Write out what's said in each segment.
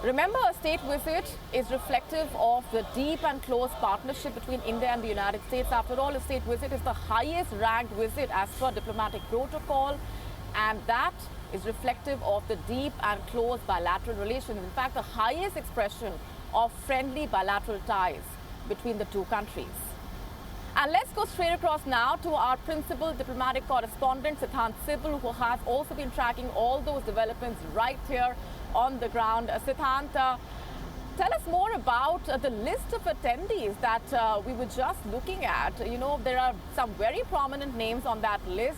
Remember, a state visit is reflective of the deep and close partnership between India and the United States. After all, a state visit is the highest ranked visit as per diplomatic protocol, and that is reflective of the deep and close bilateral relations. In fact, the highest expression of friendly bilateral ties between the two countries. And let's go straight across now to our principal diplomatic correspondent, Siddhant Sibal, who has also been tracking all those developments right here on the ground. Siddhant, tell us more about the list of attendees that we were just looking at. You know, there are some very prominent names on that list.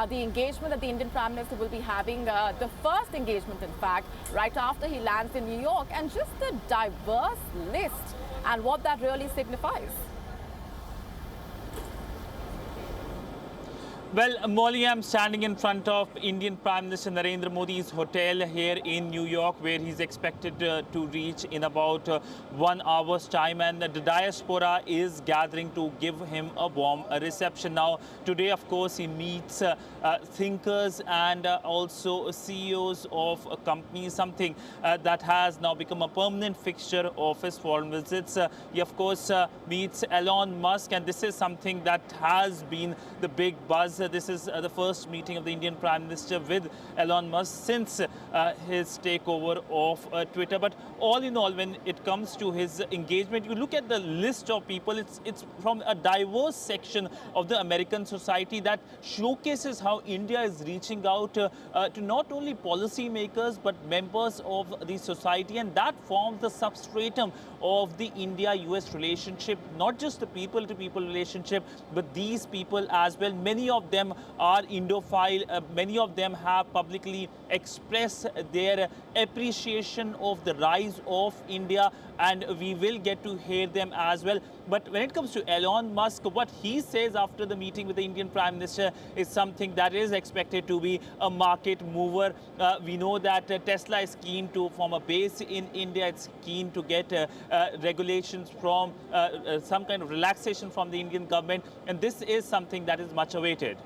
The engagement that the Indian Prime Minister will be having, the first engagement, in fact, right after he lands in New York, and just the diverse list and what that really signifies. Well, Molly, I'm standing in front of Indian Prime Minister Narendra Modi's hotel here in New York, where he's expected to reach in about 1 hour's time. And the diaspora is gathering to give him a warm reception. Now, today, of course, he meets thinkers and also CEOs of companies, something that has now become a permanent fixture of his foreign visits. He, of course, meets Elon Musk, and this is something that has been the big buzz. This is the first meeting of the Indian Prime Minister with Elon Musk since his takeover of Twitter. But all in all, when it comes to his engagement, you look at the list of people, it's from a diverse section of the American society that showcases how India is reaching out to not only policymakers but members of the society, and that forms the substratum of the India-US relationship, not just the people-to-people relationship, but these people as well. Many of them are Indophile. Many of them have publicly expressed their appreciation of the rise of India, and we will get to hear them as well. But when it comes to Elon Musk, what he says after the meeting with the Indian Prime Minister is something that is expected to be a market mover. We know that Tesla is keen to form a base in India. It's keen to get regulations from some kind of relaxation from the Indian government. And this is something that is much awaited.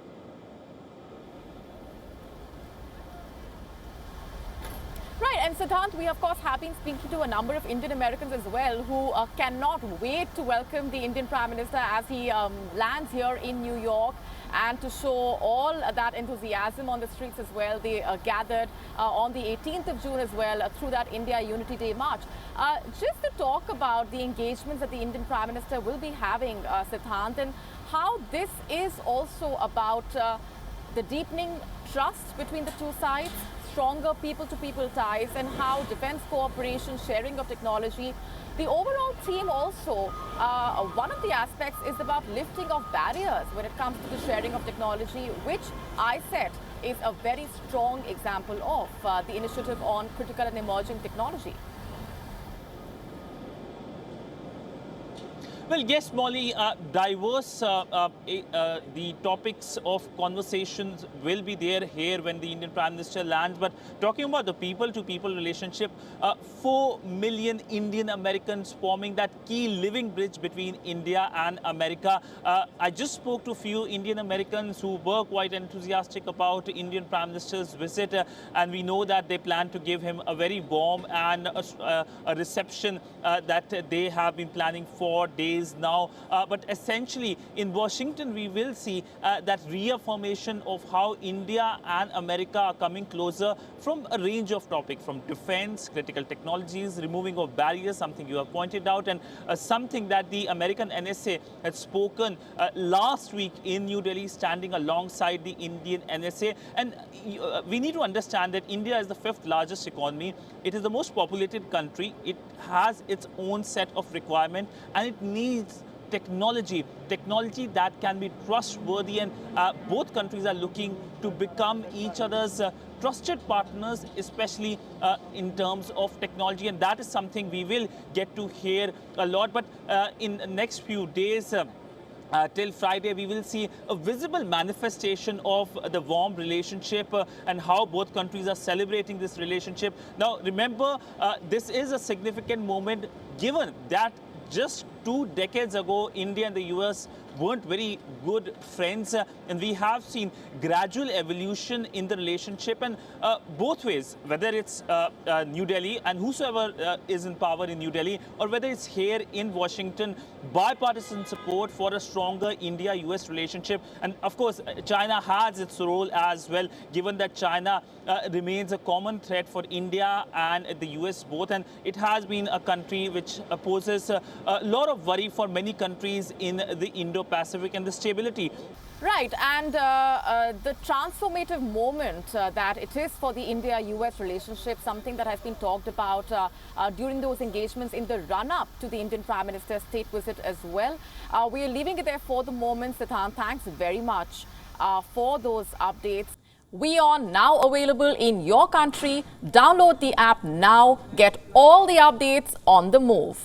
Right, and Siddhant, we of course have been speaking to a number of Indian Americans as well who cannot wait to welcome the Indian Prime Minister as he lands here in New York, and to show all that enthusiasm on the streets as well. They gathered on the 18th of June as well through that India Unity Day march. Just to talk about the engagements that the Indian Prime Minister will be having, Siddhant, and how this is also about the deepening trust between the two sides, stronger people-to-people ties, and how defense cooperation, sharing of technology. The overall theme also, one of the aspects is about lifting of barriers when it comes to the sharing of technology, which ISET is a very strong example of, the initiative on critical and emerging technology. Well, yes, Molly, diverse the topics of conversations will be there here when the Indian Prime Minister lands. But talking about the people-to-people relationship, 4 million Indian Americans forming that key living bridge between India and America. I just spoke to a few Indian Americans who were quite enthusiastic about Indian Prime Minister's visit, and we know that they plan to give him a very warm and a reception that they have been planning for days now. But essentially in Washington, we will see that reaffirmation of how India and America are coming closer from a range of topics, from defense, critical technologies, removing of barriers, something you have pointed out, and something that the American NSA had spoken last week in New Delhi, standing alongside the Indian NSA. And we need to understand that India is the 5th largest economy. It is the most populated country. It has its own set of requirements, and it needs technology that can be trustworthy, and both countries are looking to become each other's trusted partners, especially in terms of technology, and that is something we will get to hear a lot. But in the next few days, till Friday, we will see a visible manifestation of the warm relationship and how both countries are celebrating this relationship. Now, remember, this is a significant moment given that just 2 decades ago, India and the US weren't very good friends, and we have seen gradual evolution in the relationship, and both ways, whether it's New Delhi and whosoever is in power in New Delhi, or whether it's here in Washington, bipartisan support for a stronger India-US relationship. And of course, China has its role as well, given that China remains a common threat for India and the US both, and it has been a country which poses a lot of worry for many countries in the Indo-Pacific, and the stability. Right, and the transformative moment that it is for the India-US relationship, something that has been talked about during those engagements in the run-up to the Indian Prime Minister's state visit as well. We are leaving it there for the moment. Siddhant, thanks very much for those updates. WION now available in your country. Download the app now. Get all the updates on the move.